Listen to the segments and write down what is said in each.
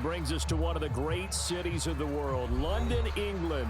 brings us to one of the great cities of the world, London, England.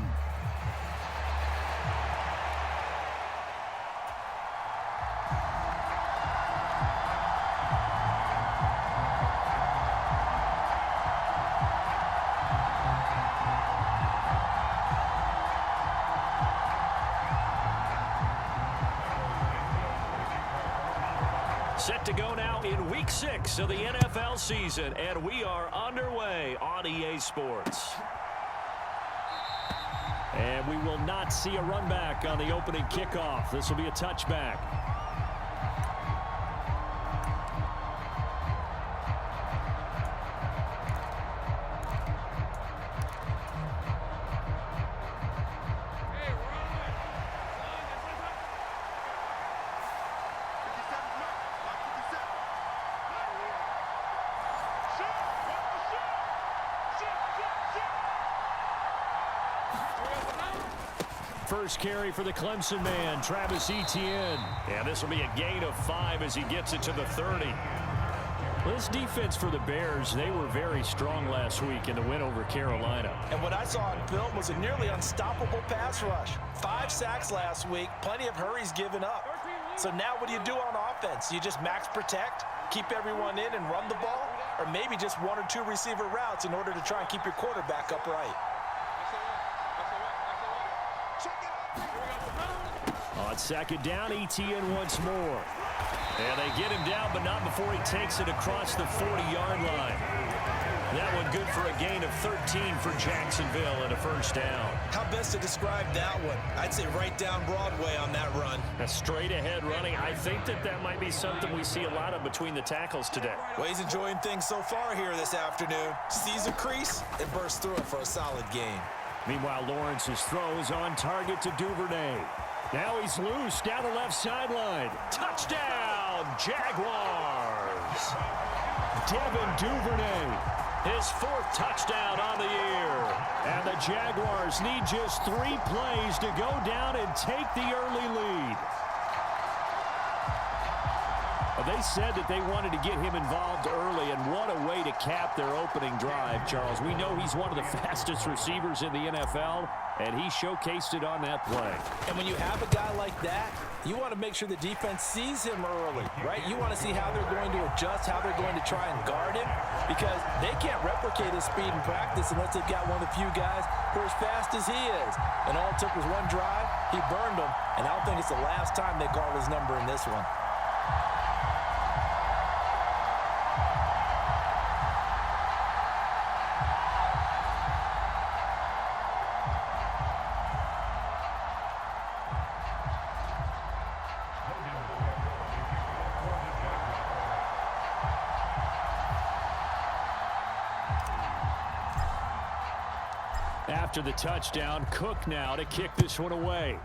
Set to go now in Week 6 of the NFL season, and we are underway on EA Sports. And we will not see a run back on the opening kickoff. This will be a touchback. First carry for the Clemson man, Travis Etienne. And this will be a gain of 5 as he gets it to the 30. Well, this defense for the Bears, they were very strong last week in the win over Carolina. And what I saw on film was a nearly unstoppable pass rush. 5 sacks last week, plenty of hurries given up. So now what do you do on offense? You just max protect, keep everyone in and run the ball? Or maybe just 1 or 2 receiver routes in order to try and keep your quarterback upright? On second down, Etienne once more. And they get him down, but not before he takes it across the 40-yard line. That one good for a gain of 13 for Jacksonville and a first down. How best to describe that one? I'd say right down Broadway on that run. A straight-ahead running. I think that might be something we see a lot of between the tackles today. Well, he's enjoying things so far here this afternoon. Sees a crease and bursts through it for a solid gain. Meanwhile, Lawrence's throw is on target to Duvernay. Now he's loose down the left sideline. Touchdown, Jaguars. Devin Duvernay, his 4th touchdown on the year. And the Jaguars need just 3 plays to go down and take the early lead. They said that they wanted to get him involved early, and what a way to cap their opening drive, Charles. We know he's one of the fastest receivers in the NFL, and he showcased it on that play. And when you have a guy like that, you want to make sure the defense sees him early, right? You want to see how they're going to adjust, how they're going to try and guard him, because they can't replicate his speed in practice unless they've got one of the few guys who are as fast as he is. And all it took was 1 drive. He burned them, and I don't think it's the last time they call his number in this one. After the touchdown, Cook now to kick this one away.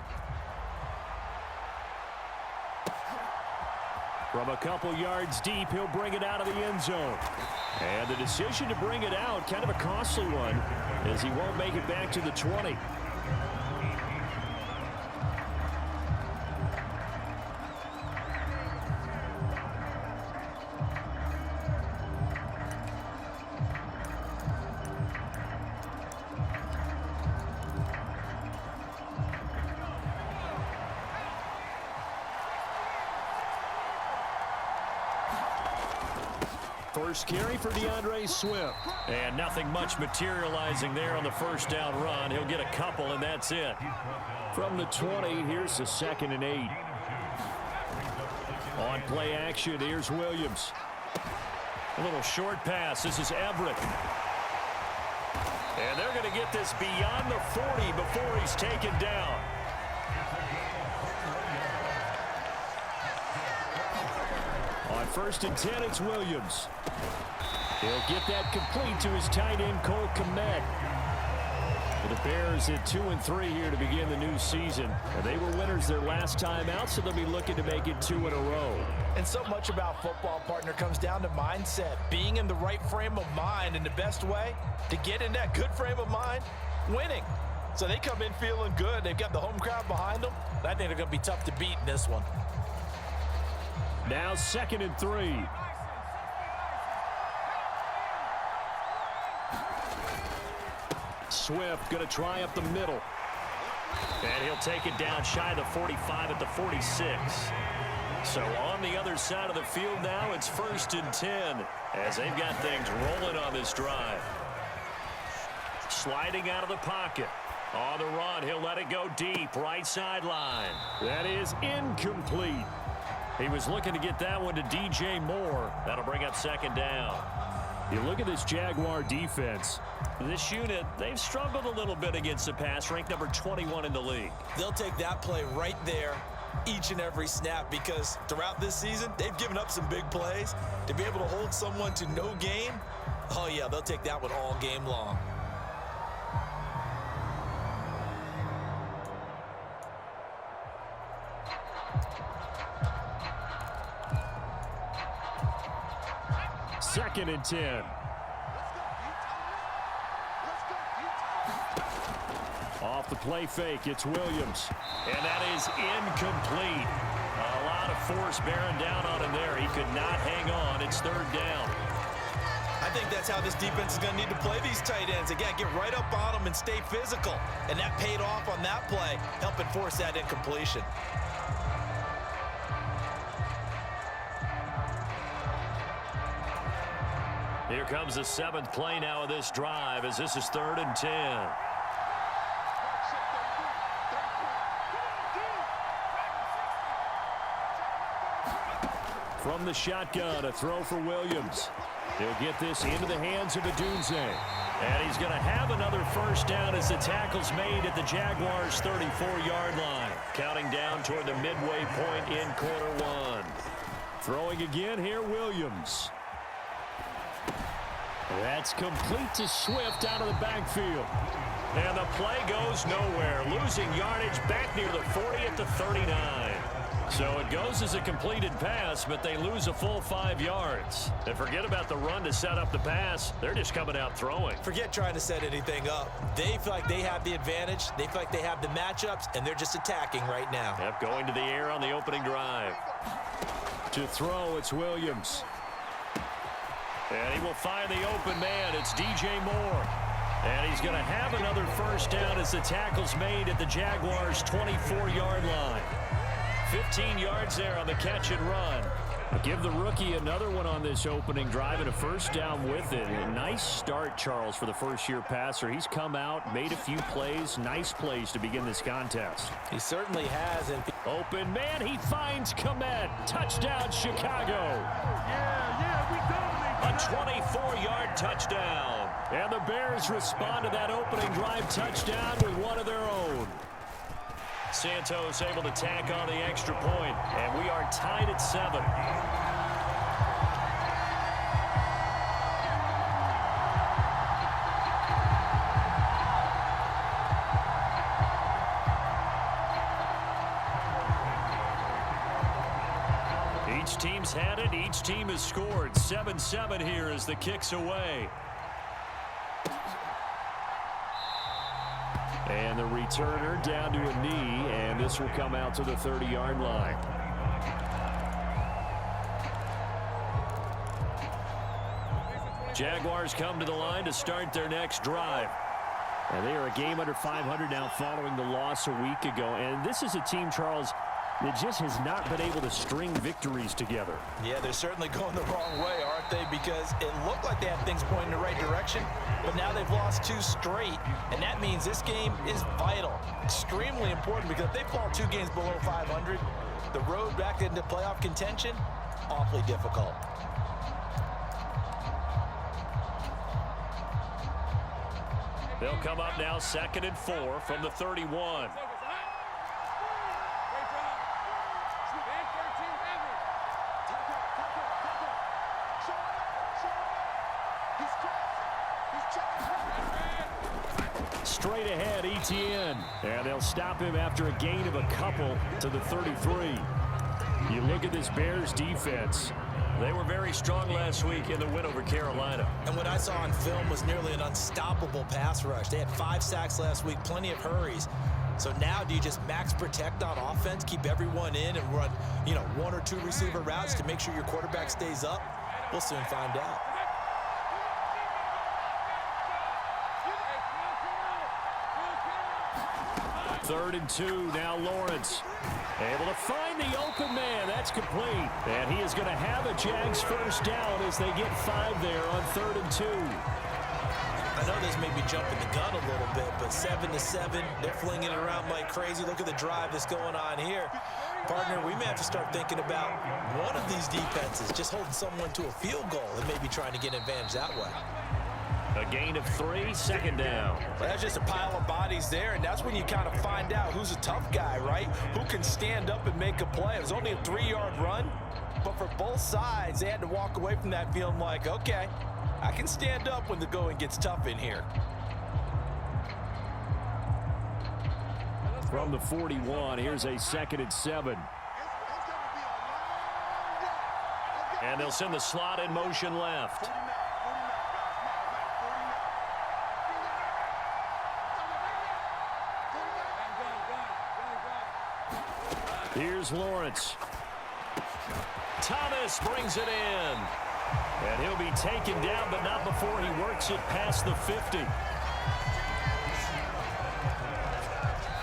From a couple yards deep, he'll bring it out of the end zone. And the decision to bring it out, kind of a costly one, as he won't make it back to the 20. First carry for DeAndre Swift. And nothing much materializing there on the first down run. He'll get a couple, and that's it. From the 20, here's the 2nd and 8. On play action, here's Williams. A little short pass. This is Everett. And they're going to get this beyond the 40 before he's taken down. On 1st and 10, it's Williams. He'll get that complete to his tight end, Cole Kmet. The Bears at 2-3 here to begin the new season. And they were winners their last time out, so they'll be looking to make it 2 in a row. And so much about football, partner, comes down to mindset. Being in the right frame of mind, and the best way to get in that good frame of mind, winning. So they come in feeling good. They've got the home crowd behind them. I think they're going to be tough to beat in this one. Now 2nd and 3. Swift going to try up the middle. And he'll take it down shy of the 45 at the 46. So on the other side of the field now, it's 1st and 10 as they've got things rolling on this drive. Sliding out of the pocket. On the run, he'll let it go deep, right sideline. That is incomplete. He was looking to get that one to DJ Moore. That'll bring up 2nd down. You look at this Jaguar defense. This unit, they've struggled a little bit against the pass, ranked number 21 in the league. They'll take that play right there each and every snap because throughout this season, they've given up some big plays. To be able to hold someone to no gain, oh yeah, they'll take that one all game long. Second and 10. Off the play fake, it's Williams. And that is incomplete. A lot of force bearing down on him there. He could not hang on. It's 3rd down. I think that's how this defense is going to need to play these tight ends. Again, get right up on them and stay physical. And that paid off on that play, helping force that incompletion. Here comes the 7th play now of this drive as this is 3rd and 10. From the shotgun, a throw for Williams. He'll get this into the hands of Odunze. And he's going to have another 1st down as the tackle's made at the Jaguars' 34-yard line. Counting down toward the midway point in quarter 1. Throwing again here, Williams. That's complete to Swift out of the backfield. And the play goes nowhere. Losing yardage back near the 40 at the 39. So it goes as a completed pass, but they lose a full 5 yards. And forget about the run to set up the pass. They're just coming out throwing. Forget trying to set anything up. They feel like they have the advantage. They feel like they have the matchups, and they're just attacking right now. Yep, going to the air on the opening drive. To throw, it's Williams. And he will find the open man. It's DJ Moore. And he's going to have another 1st down as the tackle's made at the Jaguars' 24-yard line. 15 yards there on the catch and run. Give the rookie another one on this opening drive and a 1st down with it. A nice start, Charles, for the first-year passer. He's come out, made a few plays, nice plays to begin this contest. He certainly has. And open man, he finds Komet. Touchdown, Chicago. A 24-yard touchdown. And the Bears respond to that opening drive touchdown with one of their own. Santos able to tack on the extra point, and we are tied at 7. Each team's had it. Each team has scored. 7-7 here as the kick's away. And the returner down to a knee, and this will come out to the 30-yard line. Jaguars come to the line to start their next drive. And they are a game under 500 now following the loss a week ago. And this is a team, Charles, that just has not been able to string victories together. Yeah, they're certainly going the wrong way, aren't they? Because it looked like they had things pointing in the right direction, but now they've lost 2 straight, and that means this game is vital, extremely important, because if they fall 2 games below 500, the road back into playoff contention, awfully difficult. They'll come up now 2nd and 4 from the 31. Straight ahead, Etienne. And they'll stop him after a gain of a couple to the 33. You look at this Bears defense. They were very strong last week in the win over Carolina. And what I saw on film was nearly an unstoppable pass rush. They had 5 sacks last week, plenty of hurries. So now do you just max protect on offense, keep everyone in, and run, 1 or 2 receiver routes to make sure your quarterback stays up? We'll soon find out. 3rd and 2, now Lawrence. Able to find the open man. That's complete. And he is going to have a Jags first down as they get 5 there on 3rd and 2. I know this may be jumping the gun a little bit, but 7-7, they're flinging it around like crazy. Look at the drive that's going on here. Partner, we may have to start thinking about one of these defenses just holding someone to a field goal and maybe trying to get an advantage that way. A gain of 3, 2nd down. Well, that's just a pile of bodies there, and that's when you kind of find out who's a tough guy, right? Who can stand up and make a play. It was only a 3-yard run, but for both sides, they had to walk away from that feeling like, okay, I can stand up when the going gets tough in here. From the 41, here's a 2nd and 7. And they'll send the slot in motion left. Here's Lawrence. Thomas brings it in. And he'll be taken down, but not before he works it past the 50.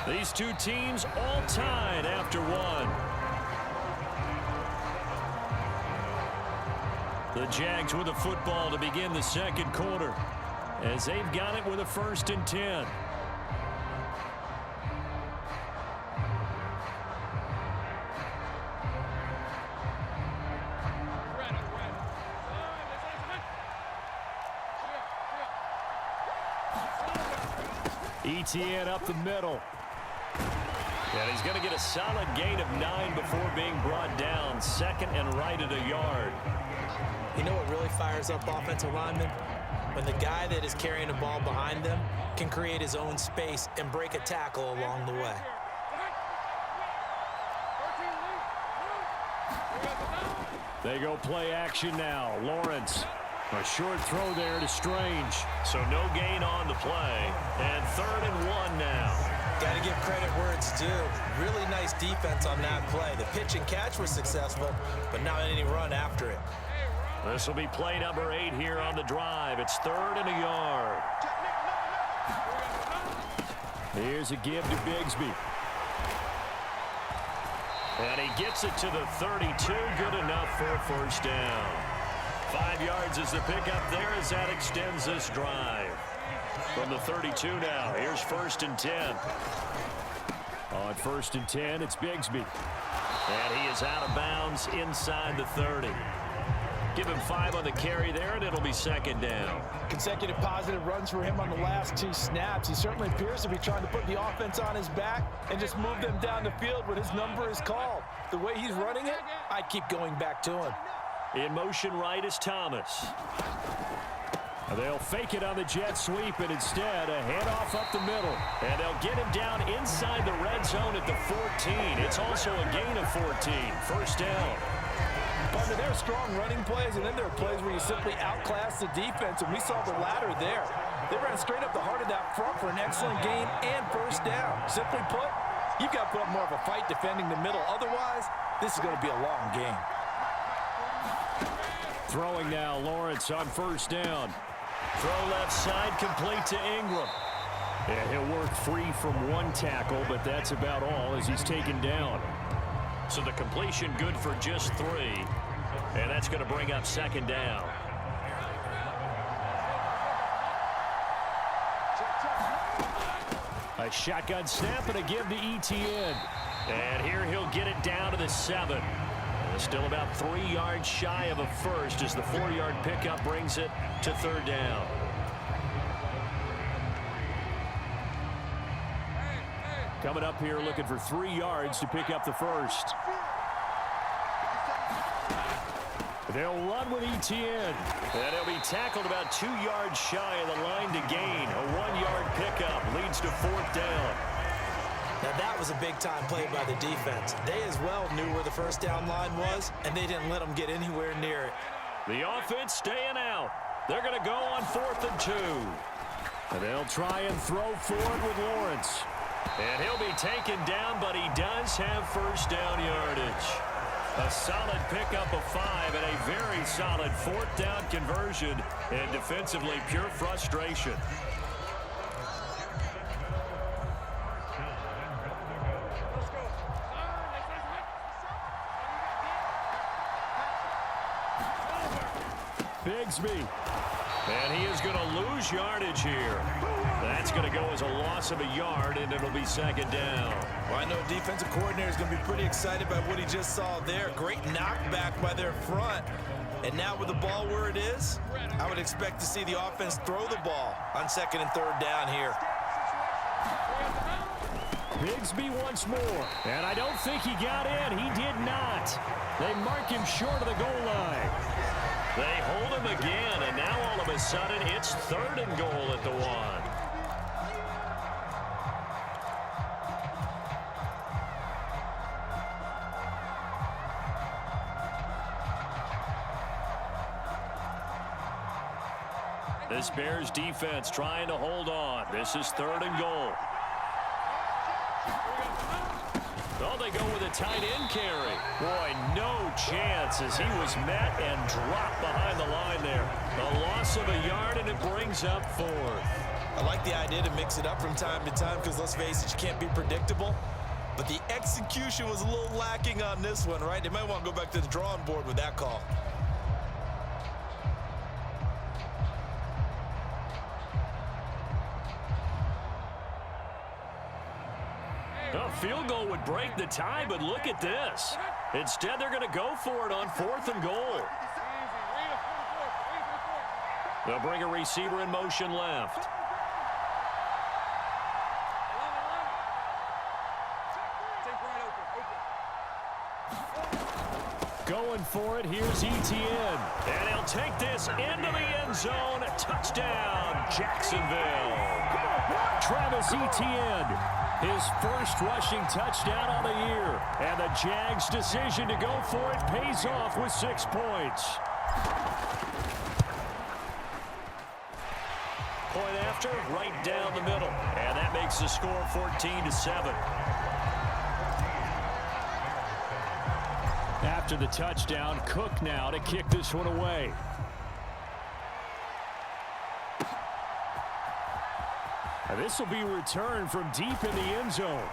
These two teams all tied after one. The Jags with the football to begin the 2nd quarter, as they've got it with a 1st and 10. ETN up the middle. And he's going to get a solid gain of 9 before being brought down. 2nd and right at a yard. You know what really fires up offensive linemen? When the guy that is carrying the ball behind them can create his own space and break a tackle along the way. They go play action now. Lawrence. A short throw there to Strange. So no gain on the play. And 3rd and 1 now. Got to give credit where it's due. Really nice defense on that play. The pitch and catch was successful, but not any run after it. This will be play number 8 here on the drive. It's 3rd and a yard. Here's a give to Bigsby. And he gets it to the 32. Good enough for a first down. 5 yards is the pickup there as that extends this drive. From the 32 now, here's 1st and 10. On 1st and 10, it's Bigsby. And he is out of bounds inside the 30. Give him 5 on the carry there, and it'll be 2nd down. Consecutive positive runs for him on the last 2 snaps. He certainly appears to be trying to put the offense on his back and just move them down the field when his number is called. The way he's running it, I keep going back to him. In motion right is Thomas. They'll fake it on the jet sweep, and instead a handoff up the middle. And they'll get him down inside the red zone at the 14. It's also a gain of 14. First down. But there are strong running plays, and then there are plays where you simply outclass the defense, and we saw the latter there. They ran straight up the heart of that front for an excellent gain and first down. Simply put, you've got to put up more of a fight defending the middle. Otherwise, this is going to be a long game. Throwing now, Lawrence on first down. Throw left side, complete to Ingram. And he'll work free from one tackle, but that's about all as he's taken down. So the completion good for just 3. And that's going to bring up 2nd down. A shotgun snap and a give to ETN. And here he'll get it down to the 7. Still about 3 yards shy of a first as the 4-yard pickup brings it to 3rd down. Coming up here looking for 3 yards to pick up the first. They'll run with ETN. And he'll be tackled about 2 yards shy of the line to gain. A 1-yard pickup leads to 4th down. Now that was a big-time play by the defense. They as well knew where the first down line was, and they didn't let them get anywhere near it. The offense staying out. They're going to go on 4th and 2. And they'll try and throw forward with Lawrence. And he'll be taken down, but he does have first down yardage. A solid pickup of 5 and a very solid 4th down conversion. And defensively, pure frustration. Bigsby. And he is going to lose yardage here. That's going to go as a loss of a yard, and it'll be second down. Well, I know defensive coordinator is going to be pretty excited by what he just saw there. Great knockback by their front. And now with the ball where it is, I would expect to see the offense throw the ball on second and third down here. Bigsby once more. And I don't think he got in. He did not. They mark him short of the goal line. They hold him again, and now all of a sudden it's third and goal at the 1. This Bears defense trying to hold on. This is third and goal. Oh, they go with a tight end carry. Boy, no chance as he was met and dropped behind the line there. A loss of a yard, and it brings up fourth. I like the idea to mix it up from time to time because, let's face it, you can't be predictable. But the execution was a little lacking on this one, right? They might want to go back to the drawing board with that call. A field goal would break the tie, but look at this. Instead, they're going to go for it on fourth and goal. They'll bring a receiver in motion left. Going for it, here's Etienne. And he'll take this into the end zone. Touchdown, Jacksonville. Travis Etienne. His first rushing touchdown on the year. And the Jags' decision to go for it pays off with 6 points. Point after, right down the middle. And that makes the score 14-7. After the touchdown, Cook now to kick this one away. This will be returned from deep in the end zone.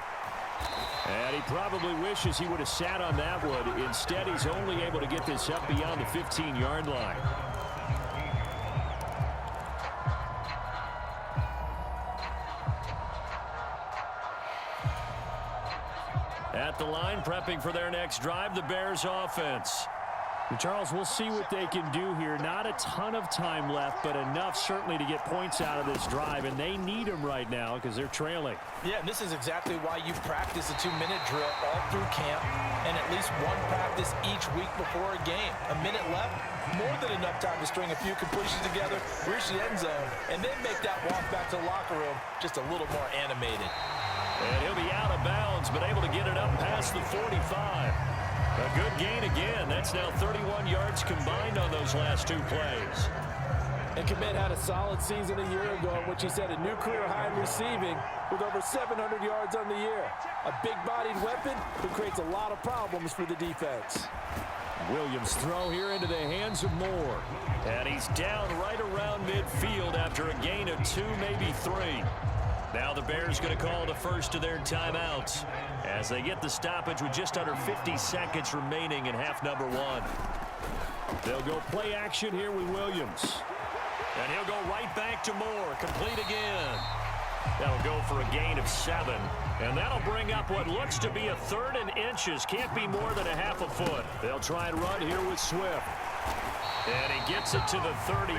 And he probably wishes he would have sat on that one. Instead, he's only able to get this up beyond the 15-yard line. At the line, prepping for their next drive, the Bears offense. Charles, we'll see what they can do here. Not a ton of time left, but enough certainly to get points out of this drive, and they need them right now because they're trailing. Yeah, and this is exactly why you practice a 2-minute drill all through camp and at least one practice each week before a game. A minute left, more than enough time to string a few completions together, reach the end zone, and then make that walk back to the locker room just a little more animated. And he'll be out of bounds, but able to get it up past the 45. A good gain again. That's now 31 yards combined on those last 2 plays. And Kmet had a solid season a year ago, in which he set a new career high in receiving with over 700 yards on the year. A big-bodied weapon who creates a lot of problems for the defense. Williams throw here into the hands of Moore. And he's down right around midfield after a gain of 2, maybe 3. Now the Bears going to call the first of their timeouts as they get the stoppage with just under 50 seconds remaining in half number 1. They'll go play action here with Williams. And he'll go right back to Moore. Complete again. That'll go for a gain of 7. And that'll bring up what looks to be a 3rd and inches. Can't be more than a half a foot. They'll try and run here with Swift. And he gets it to the 34.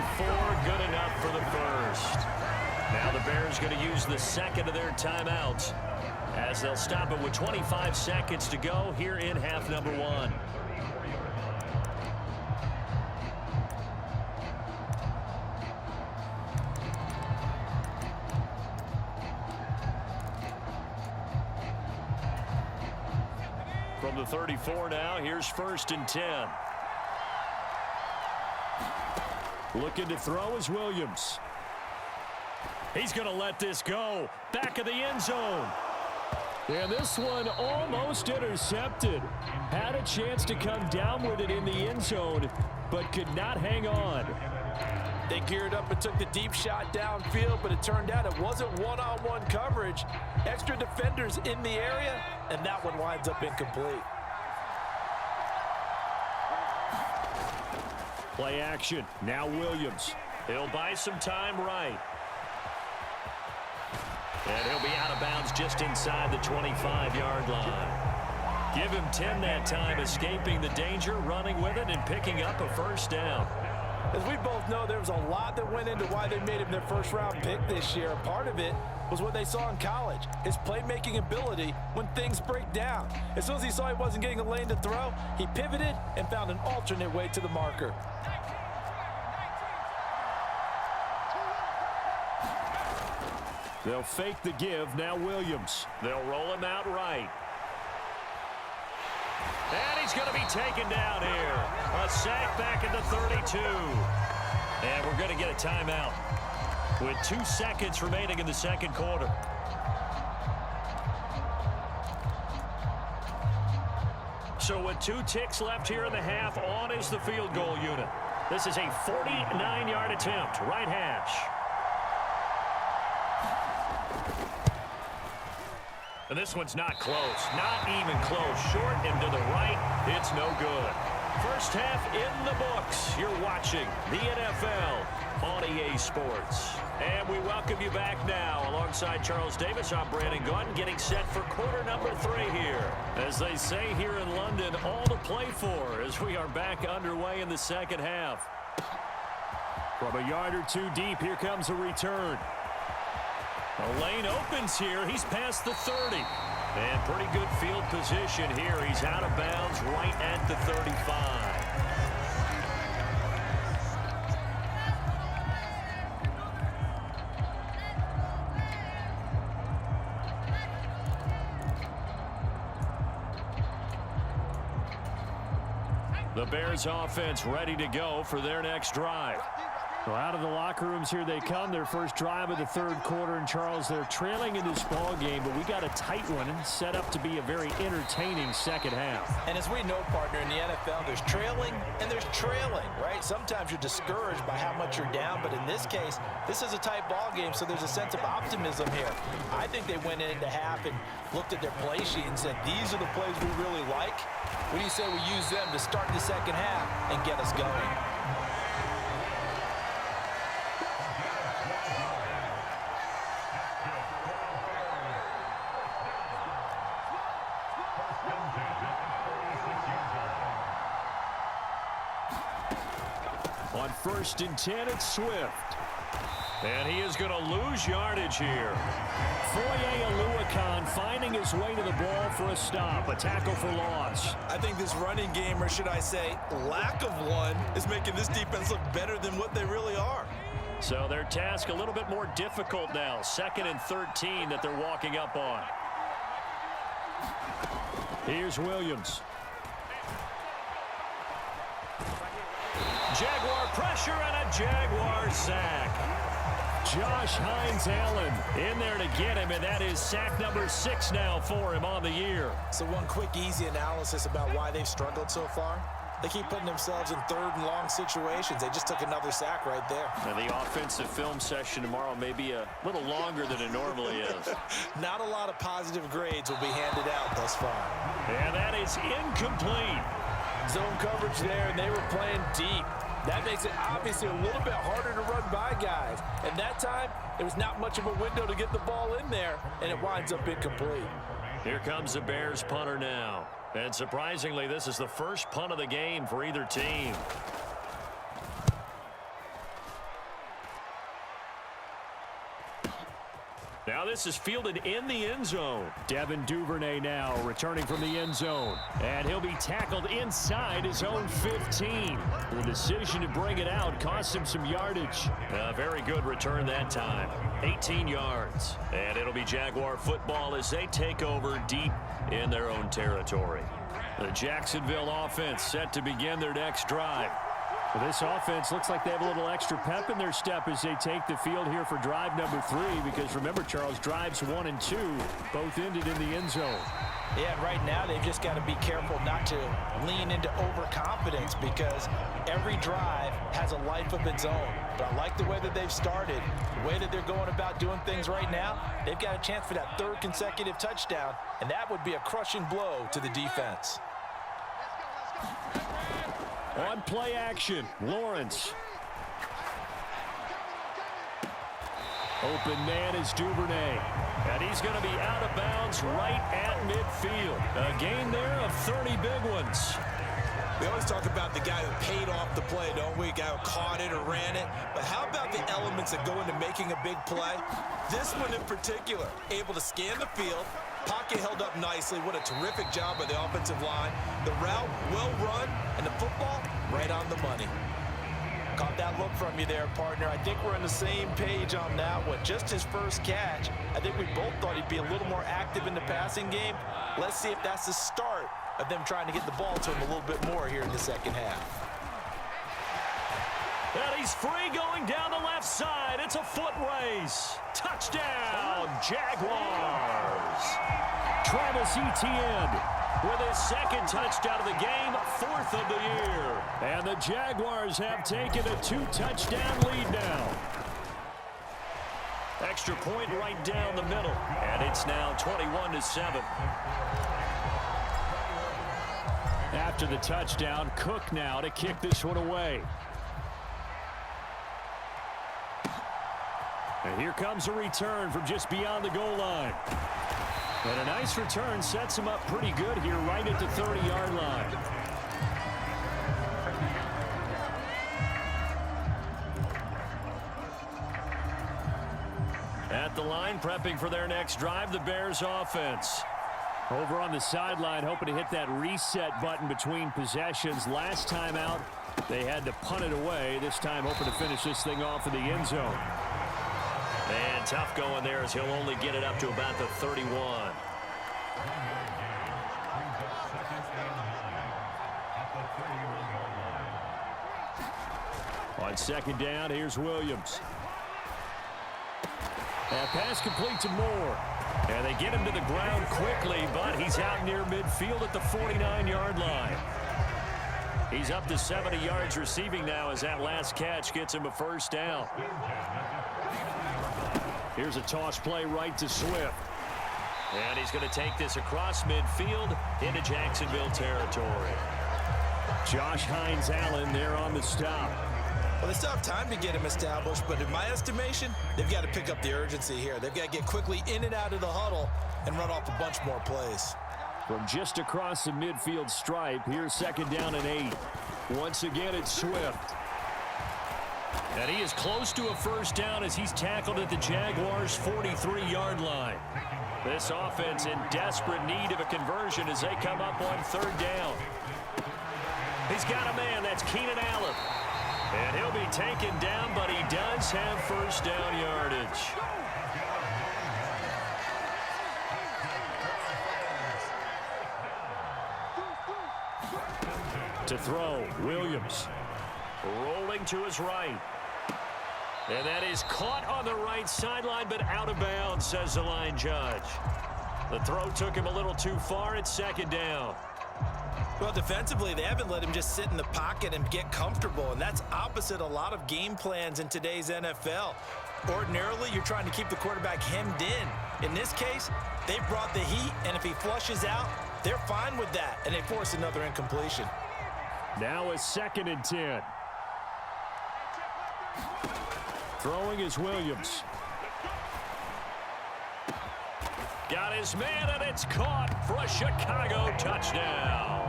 Good enough for the first. Now the Bears going to use the second of their timeouts as they'll stop it with 25 seconds to go here in half number 1. From the 34 now, here's 1st and 10. Looking to throw is Williams. He's going to let this go. Back of the end zone. And this one almost intercepted. Had a chance to come down with it in the end zone, but could not hang on. They geared up and took the deep shot downfield, but it turned out it wasn't one-on-one coverage. Extra defenders in the area, and that one winds up incomplete. Play action. Now Williams. He'll buy some time right. And he'll be out of bounds just inside the 25-yard line. Give him 10 that time, escaping the danger, running with it, and picking up a first down. As we both know, there was a lot that went into why they made him their first-round pick this year. Part of it was what they saw in college, his playmaking ability when things break down. As soon as he saw he wasn't getting a lane to throw, he pivoted and found an alternate way to the marker. They'll fake the give. Now Williams. They'll roll him out right. And he's going to be taken down here. A sack back at the 32. And we're going to get a timeout with 2 seconds remaining in the second quarter. So with 2 ticks left here in the half, on is the field goal unit. This is a 49-yard attempt, right hash. And this one's not close. Not even close. Short and to the right. It's no good. First half in the books. You're watching the NFL on EA Sports. And we welcome you back now. Alongside Charles Davis, I'm Brandon Gunn, getting set for quarter number 3 here. As they say here in London, all to play for as we are back underway in the second half. From a yard or 2 deep, here comes a return. The lane opens here. He's past the 30. And pretty good field position here. He's out of bounds right at the 35. The Bears offense ready to go for their next drive. Well, out of the locker rooms here they come. Their first drive of the third quarter. And, Charles, they're trailing in this ball game, but we got a tight one set up to be a very entertaining second half. And as we know, partner, in the NFL, there's trailing and there's trailing, right? Sometimes you're discouraged by how much you're down, but in this case, this is a tight ball game, so there's a sense of optimism here. I think they went into half and looked at their play sheet and said, these are the plays we really like. What do you say we use them to start the second half and get us going? On 1st and 10, it's Swift. And he is going to lose yardage here. Foye Oluokun finding his way to the ball for a stop, a tackle for loss. I think this running game, or should I say lack of one, is making this defense look better than what they really are. So their task a little bit more difficult now. 2nd and 13 that they're walking up on. Here's Williams. Jaguar pressure and a Jaguar sack. Josh Hines-Allen in there to get him, and that is sack number 6 now for him on the year. So one quick, easy analysis about why they've struggled so far. They keep putting themselves in 3rd and long situations. They just took another sack right there. Now the offensive film session tomorrow may be a little longer than it normally is. Not a lot of positive grades will be handed out thus far. And that is incomplete. Zone coverage there, and they were playing deep. That makes it obviously a little bit harder to run by guys. And that time, there was not much of a window to get the ball in there, and it winds up incomplete. Here comes the Bears punter now. And surprisingly, this is the first punt of the game for either team. Now this is fielded in the end zone. Devin Duvernay now returning from the end zone. And he'll be tackled inside his own 15. The decision to bring it out cost him some yardage. A very good return that time. 18 yards. And it'll be Jaguar football as they take over deep in their own territory. The Jacksonville offense set to begin their next drive. Well, this offense looks like they have a little extra pep in their step as they take the field here for drive number 3. Because remember, Charles, drives 1 and 2 both ended in the end zone. Yeah, right now they've just got to be careful not to lean into overconfidence because every drive has a life of its own. But I like the way that they've started, the way that they're going about doing things right now. They've got a chance for that 3rd consecutive touchdown, and that would be a crushing blow to the defense. On play action, Lawrence. Open man is Duvernay. And he's going to be out of bounds right at midfield. A gain there of 30 big ones. We always talk about the guy who paid off the play, don't we? A guy who caught it or ran it. But how about the elements that go into making a big play? This one in particular, able to scan the field, pocket held up nicely. What a terrific job by the offensive line. The route, well run, and the football, right on the money. Caught that look from you there, partner. I think we're on the same page on that one. Just his first catch. I think we both thought he'd be a little more active in the passing game. Let's see if that's the start of them trying to get the ball to him a little bit more here in the second half. And he's free going down the left side. It's a foot race. Touchdown, Jaguars. Travis Etienne with his second touchdown of the game, fourth of the year. And the Jaguars have taken a 2-touchdown lead now. Extra point right down the middle. And it's now 21-7. After the touchdown, Cook now to kick this one away. And here comes a return from just beyond the goal line. And a nice return sets him up pretty good here right at the 30-yard line. At the line, prepping for their next drive, the Bears offense. Over on the sideline, hoping to hit that reset button between possessions. Last time out, they had to punt it away. This time, hoping to finish this thing off in the end zone. And tough going there as he'll only get it up to about the 31. On second down, here's Williams. That pass complete to Moore. And they get him to the ground quickly, but he's out near midfield at the 49-yard line. He's up to 70 yards receiving now as that last catch gets him a first down. Here's a toss play right to Swift. And he's going to take this across midfield into Jacksonville territory. Josh Hines-Allen there on the stop. Well, they still have time to get him established, but in my estimation, they've got to pick up the urgency here. They've got to get quickly in and out of the huddle and run off a bunch more plays. From just across the midfield stripe, here's second down and 8. Once again, it's Swift. And he is close to a first down as he's tackled at the Jaguars' 43-yard line. This offense in desperate need of a conversion as they come up on third down. He's got a man, that's Keenan Allen. And he'll be taken down, but he does have first down yardage. To throw, Williams. Rolling to his right. And that is caught on the right sideline, but out of bounds, says the line judge. The throw took him a little too far. It's second down. Well, defensively, they haven't let him just sit in the pocket and get comfortable, and that's opposite a lot of game plans in today's NFL. Ordinarily, you're trying to keep the quarterback hemmed in. In this case, they brought the heat, and if he flushes out, they're fine with that, and they force another incompletion. Now a second and 10. Throwing is Williams. Got his man, and it's caught for a Chicago touchdown.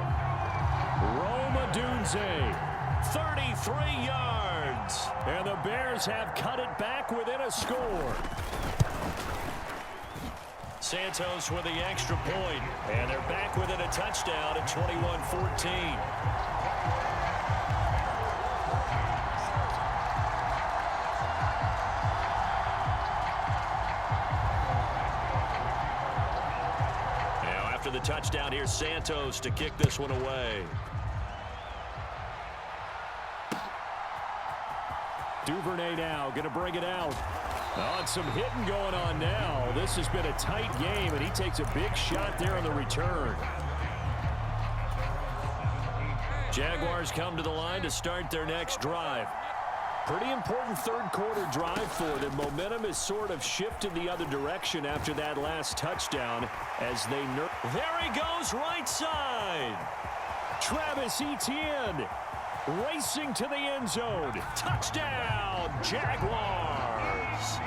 Rome Odunze, 33 yards. And the Bears have cut it back within a score. Santos with the extra point. And they're back within a touchdown at 21-14. The touchdown, here's Santos to kick this one away. Duvernay now going to bring it out. And some hitting going on now. This has been a tight game, and he takes a big shot there on the return. Jaguars come to the line to start their next drive. Pretty important third quarter drive for them. Momentum has sort of shifted the other direction after that last touchdown as they there he goes right side. Travis Etienne. Racing to the end zone. Touchdown, Jaguars.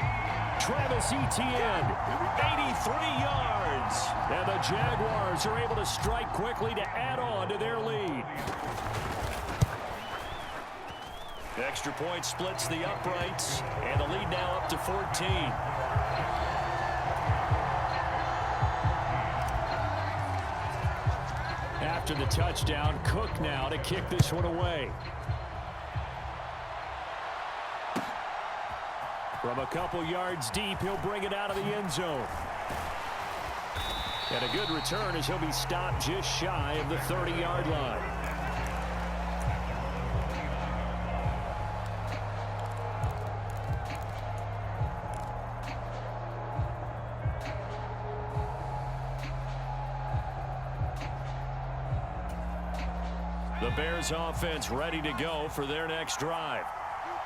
Travis Etienne, 83 yards. And the Jaguars are able to strike quickly to add on to their lead. Extra point splits the uprights, and the lead now up to 14. After the touchdown, Cook now to kick this one away. From a couple yards deep, he'll bring it out of the end zone. And a good return as he'll be stopped just shy of the 30-yard line. The Bears offense ready to go for their next drive.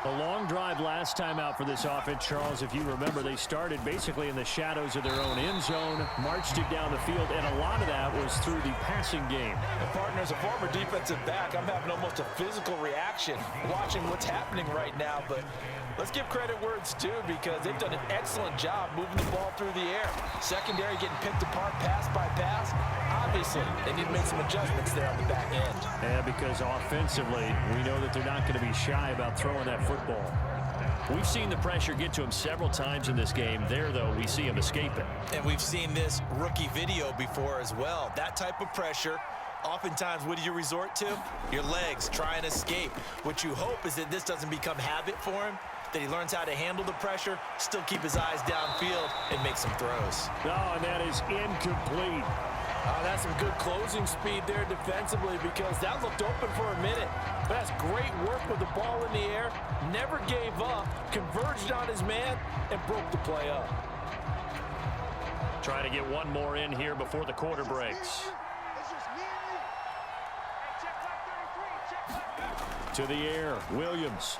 A long drive last time out for this offense, Charles. If you remember, they started basically in the shadows of their own end zone, marched it down the field, and a lot of that was through the passing game. And partner, as a former defensive back, I'm having almost a physical reaction watching what's happening right now. But let's give credit where it's due, because they've done an excellent job moving the ball through the air. Secondary getting picked apart pass by pass. Obviously, they need to make some adjustments there on the back end. Yeah, because offensively, we know that they're not going to be shy about throwing that football. We've seen the pressure get to him several times in this game. There, though, we see him escape it. And we've seen this rookie video before as well. That type of pressure, oftentimes, what do you resort to? Your legs, try and escape. What you hope is that this doesn't become habit for him, that he learns how to handle the pressure, still keep his eyes downfield, and make some throws. Oh, and that is incomplete. That's some good closing speed there defensively, because that looked open for a minute. But that's great work with the ball in the air. Never gave up, converged on his man, and broke the play up. Trying to get one more in here before the quarter breaks. To the air, Williams.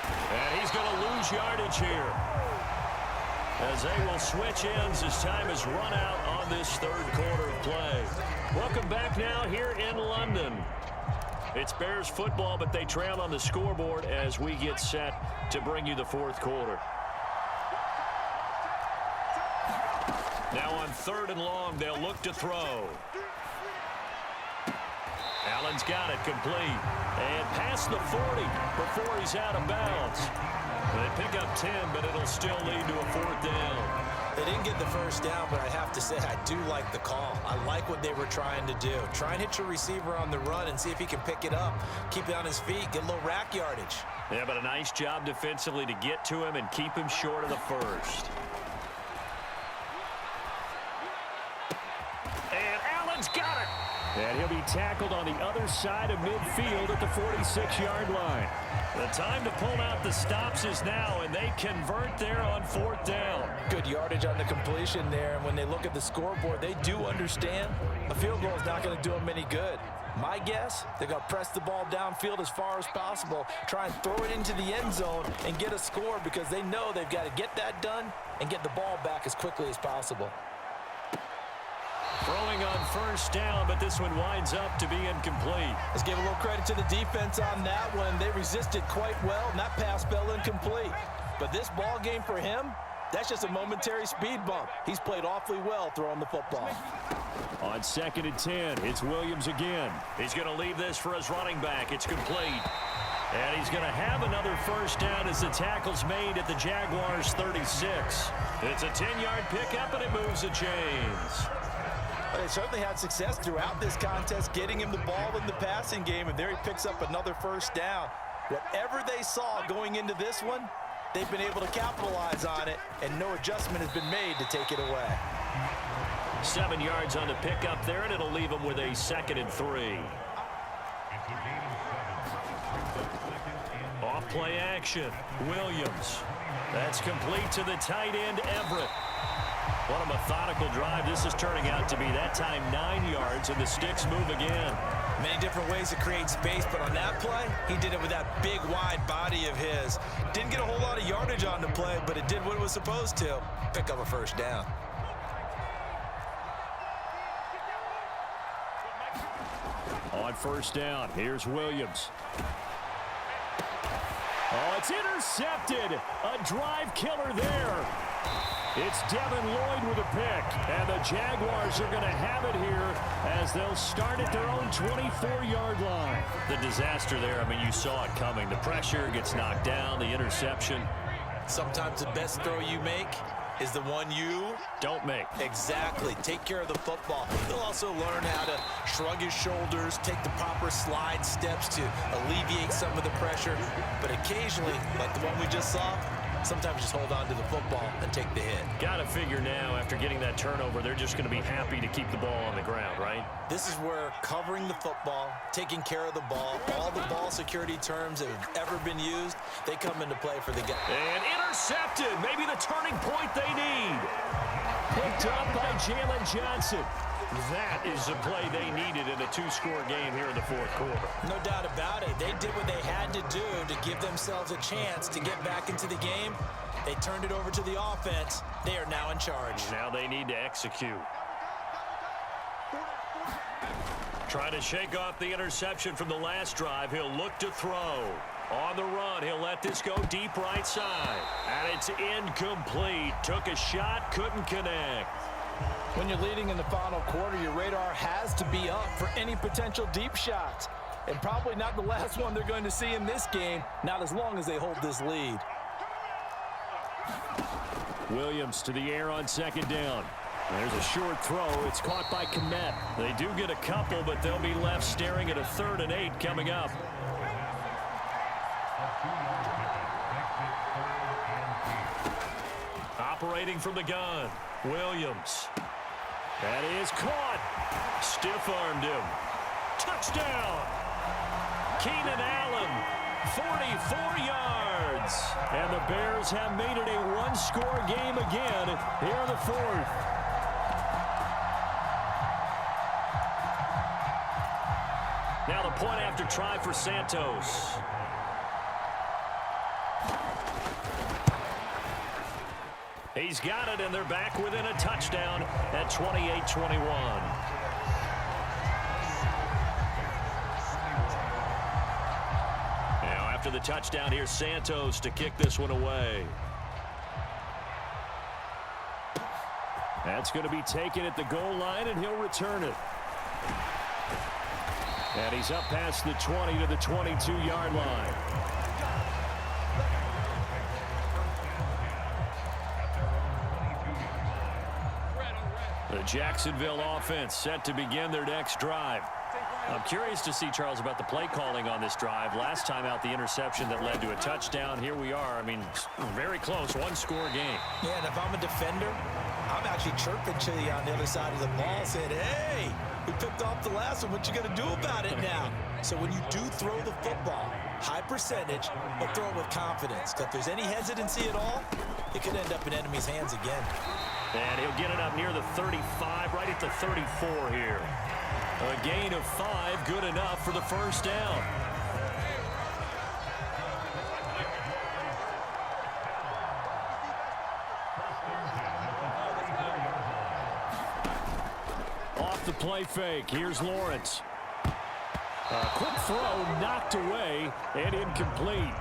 And he's going to lose yardage here, as they will switch ends as time is run out on this third quarter of play. Welcome back now here in London. It's Bears football, but they trail on the scoreboard as we get set to bring you the fourth quarter. Now on 3rd and long, they'll look to throw. Allen's got it complete. And past the 40 before he's out of bounds. They pick up 10, but it'll still lead to a 4th down. They didn't get the first down, but I have to say I do like the call. I like what they were trying to do. Try and hit your receiver on the run and see if he can pick it up. Keep it on his feet, get a little rack yardage. Yeah, but a nice job defensively to get to him and keep him short of the first. And Allen's got it. And he'll be tackled on the other side of midfield at the 46-yard line. The time to pull out the stops is now, and they convert there on 4th down. Good yardage on the completion there, and when they look at the scoreboard, they do understand a field goal is not going to do them any good. My guess, they're going to press the ball downfield as far as possible, try and throw it into the end zone and get a score, because they know they've got to get that done and get the ball back as quickly as possible. Throwing on 1st down, but this one winds up to be incomplete. Let's give a little credit to the defense on that one. They resisted quite well, and that pass fell incomplete. But this ball game for him, that's just a momentary speed bump. He's played awfully well throwing the football. On 2nd and 10, it's Williams again. He's going to leave this for his running back. It's complete. And he's going to have another 1st down as the tackle's made at the Jaguars' 36. It's a 10-yard pickup, and it moves the chains. They certainly had success throughout this contest, getting him the ball in the passing game, and there he picks up another 1st down. Whatever they saw going into this one, they've been able to capitalize on it, and no adjustment has been made to take it away. 7 yards on the pickup there, and it'll leave him with a 2nd and 3. Off play action, Williams. That's complete to the tight end, Everett. What a methodical drive this is turning out to be. That time 9 yards, and the sticks move again. Many different ways to create space, but on that play, he did it with that big, wide body of his. Didn't get a whole lot of yardage on the play, but it did what it was supposed to. Pick up a 1st down. On on first down. Here's Williams. Oh, it's intercepted. A drive killer there. It's Devin Lloyd with a pick. And the Jaguars are going to have it here as they'll start at their own 24-yard line. The disaster there, I mean, you saw it coming. The pressure gets knocked down, the interception. Sometimes the best throw you make is the one you don't make. Exactly. Take care of the football. He'll also learn how to shrug his shoulders, take the proper slide steps to alleviate some of the pressure. But occasionally, like the one we just saw, sometimes just hold on to the football and take the hit. Got to figure now, after getting that turnover, they're just going to be happy to keep the ball on the ground, right? This is where covering the football, taking care of the ball, all the ball security terms that have ever been used, they come into play for the game. And intercepted. Maybe the turning point they need. Picked up by Jalen Johnson. That is the play they needed in a two-score game here in the fourth quarter. No doubt about it. They did what they had to do to give themselves a chance to get back into the game. They turned it over to the offense. They are now in charge. Now they need to execute. Trying to shake off the interception from the last drive. He'll look to throw. On the run, he'll let this go deep right side. And it's incomplete. Took a shot, couldn't connect. When you're leading in the final quarter, your radar has to be up for any potential deep shots. And probably not the last one they're going to see in this game, not as long as they hold this lead. Williams to the air on second down. There's a short throw. It's caught by Kmet. They do get a couple, but they'll be left staring at a 3rd and 8 coming up. Operating from the gun, Williams. That is caught. Stiff-armed him. Touchdown! Keenan Allen, 44 yards. And the Bears have made it a one-score game again here in the fourth. Now the point after try for Santos. He's got it, and they're back within a touchdown at 28-21. Now after the touchdown, here's Santos to kick this one away. That's going to be taken at the goal line, and he'll return it. And he's up past the 20 to the 22-yard line. The Jacksonville offense set to begin their next drive. I'm curious to see, Charles, about the play calling on this drive. Last time out, the interception that led to a touchdown. Here we are. I mean, very close, one-score game. Yeah, and if I'm a defender, I'm actually chirping to you on the other side of the ball, saying, hey, we picked off the last one. What you going to do about it now? So when you do throw the football, high percentage, but throw it with confidence. Because if there's any hesitancy at all, it could end up in enemy's hands again. And he'll get it up near the 35, right at the 34 here. A gain of 5, good enough for the first down. Off the play fake, here's Lawrence. A quick throw knocked away and incomplete.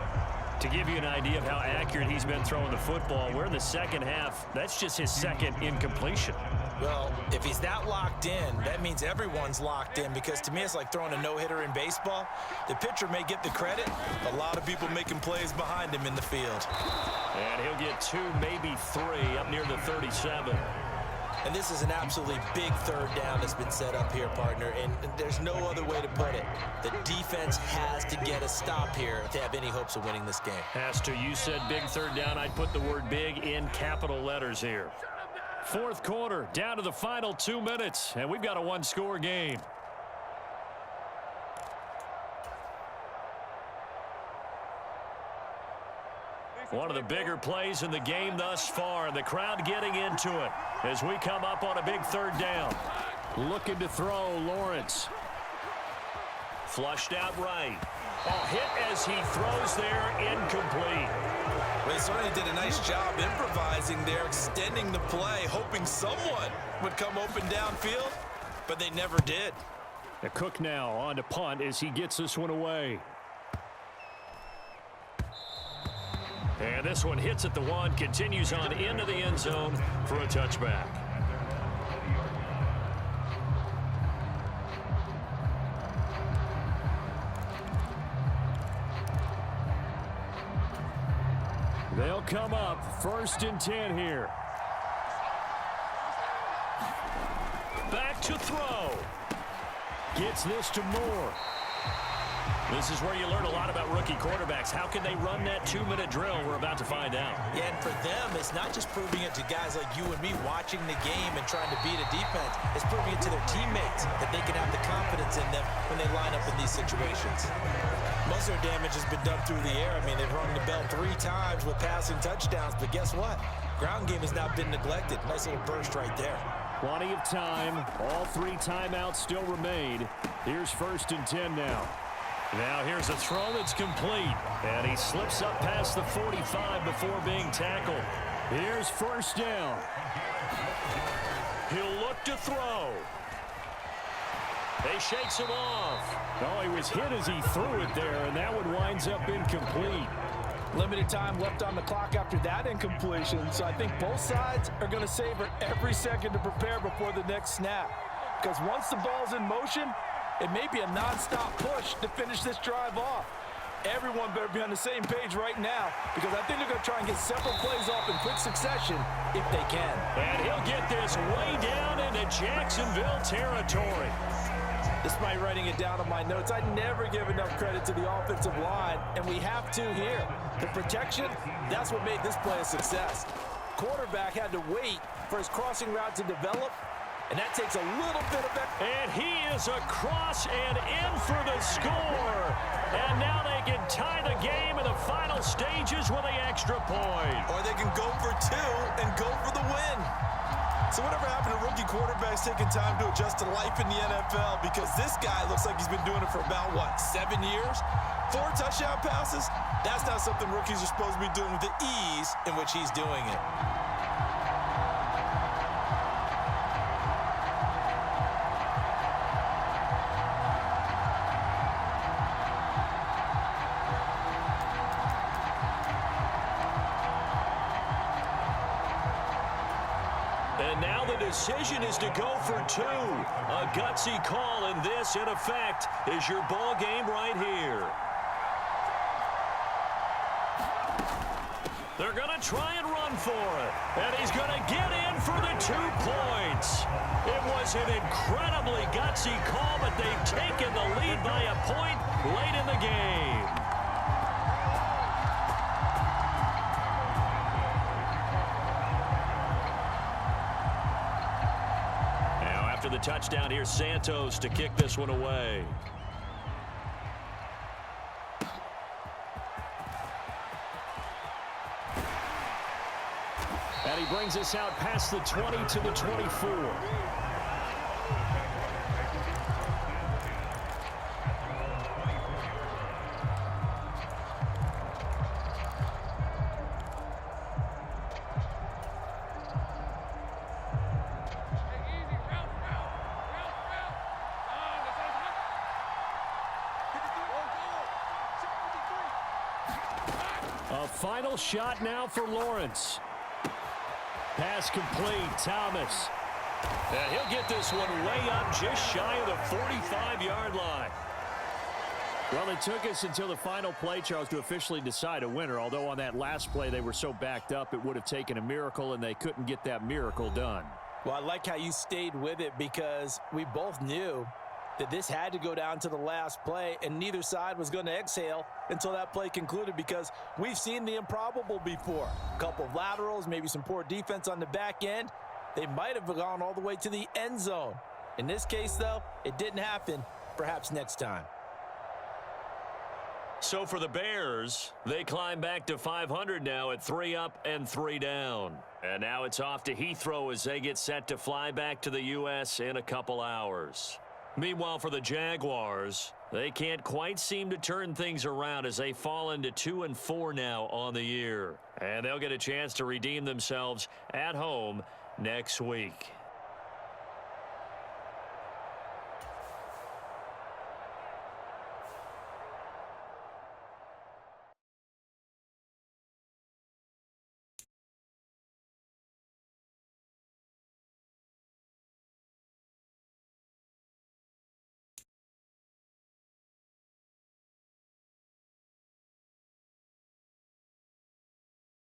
To give you an idea of how accurate he's been throwing the football, we're in the second half. That's just his second incompletion. Well, if he's that locked in, that means everyone's locked in, because to me it's like throwing a no-hitter in baseball. The pitcher may get the credit, a lot of people making plays behind him in the field. And he'll get 2, maybe 3, up near the 37. And this is an absolutely big third down that's been set up here, partner, and there's no other way to put it. The defense has to get a stop here if they have any hopes of winning this game. Has to. You said big third down. I'd put the word big in capital letters here. Fourth quarter, down to the final 2 minutes, and we've got a one-score game. One of the bigger plays in the game thus far, and the crowd getting into it as we come up on a big third down. Looking to throw, Lawrence. Flushed out right. Oh, hit as he throws there, incomplete. Well, he certainly did a nice job improvising there, extending the play, hoping someone would come open downfield, but they never did. The Cook now on to punt as he gets this one away. And this one hits at the 1, continues on into the end zone for a touchback. They'll come up 1st and 10 here. Back to throw. Gets this to Moore. This is where you learn a lot about rookie quarterbacks. How can they run that 2-minute drill? We're about to find out. Yeah, and for them, it's not just proving it to guys like you and me watching the game and trying to beat a defense. It's proving it to their teammates that they can have the confidence in them when they line up in these situations. Most of their damage has been done through the air. I mean, they've rung the bell 3 times with passing touchdowns, but guess what? Ground game has not been neglected. Nice little burst right there. Plenty of time. All 3 timeouts still remain. Here's 1st and 10 now. Now here's a throw that's complete. And he slips up past the 45 before being tackled. Here's 1st down. He'll look to throw. He shakes him off. Oh, he was hit as he threw it there, and that one winds up incomplete. Limited time left on the clock after that incompletion, so I think both sides are going to savor every second to prepare before the next snap. Because once the ball's in motion, it may be a nonstop push to finish this drive off. Everyone better be on the same page right now, because I think they're going to try and get several plays off in quick succession if they can. And he'll get this way down into Jacksonville territory. Despite writing it down on my notes, I never give enough credit to the offensive line, and we have to here. The protection, that's what made this play a success. Quarterback had to wait for his crossing route to develop, and that takes a little bit of effort. And he is across and in for the score. And now they can tie the game in the final stages with the extra point. Or they can go for 2 and go for the win. So whatever happened to rookie quarterbacks taking time to adjust to life in the NFL? Because this guy looks like he's been doing it for about, 7 years? 4 touchdown passes? That's not something rookies are supposed to be doing with the ease in which he's doing it. And now the decision is to go for 2. A gutsy call, and this, in effect, is your ball game right here. They're going to try and run for it. And he's going to get in for the 2 points. It was an incredibly gutsy call, but they've taken the lead by a point late in the game. After the touchdown, here's Santos to kick this one away. And he brings us out past the 20 to the 24. A final shot now for Lawrence. Pass complete, Thomas. And he'll get this one way up just shy of the 45-yard line. Well, it took us until the final play, Charles, to officially decide a winner. Although on that last play they were so backed up it would have taken a miracle, and they couldn't get that miracle done. Well, I like how you stayed with it, because we both knew that this had to go down to the last play, and neither side was going to exhale until that play concluded, because we've seen the improbable before. A couple of laterals, maybe some poor defense on the back end. They might have gone all the way to the end zone. In this case, though, it didn't happen. Perhaps next time. So for the Bears, they climb back to 500 now at 3 up and 3 down. And now it's off to Heathrow as they get set to fly back to the U.S. in a couple hours. Meanwhile, for the Jaguars, they can't quite seem to turn things around as they fall into 2-4 now on the year. And they'll get a chance to redeem themselves at home next week.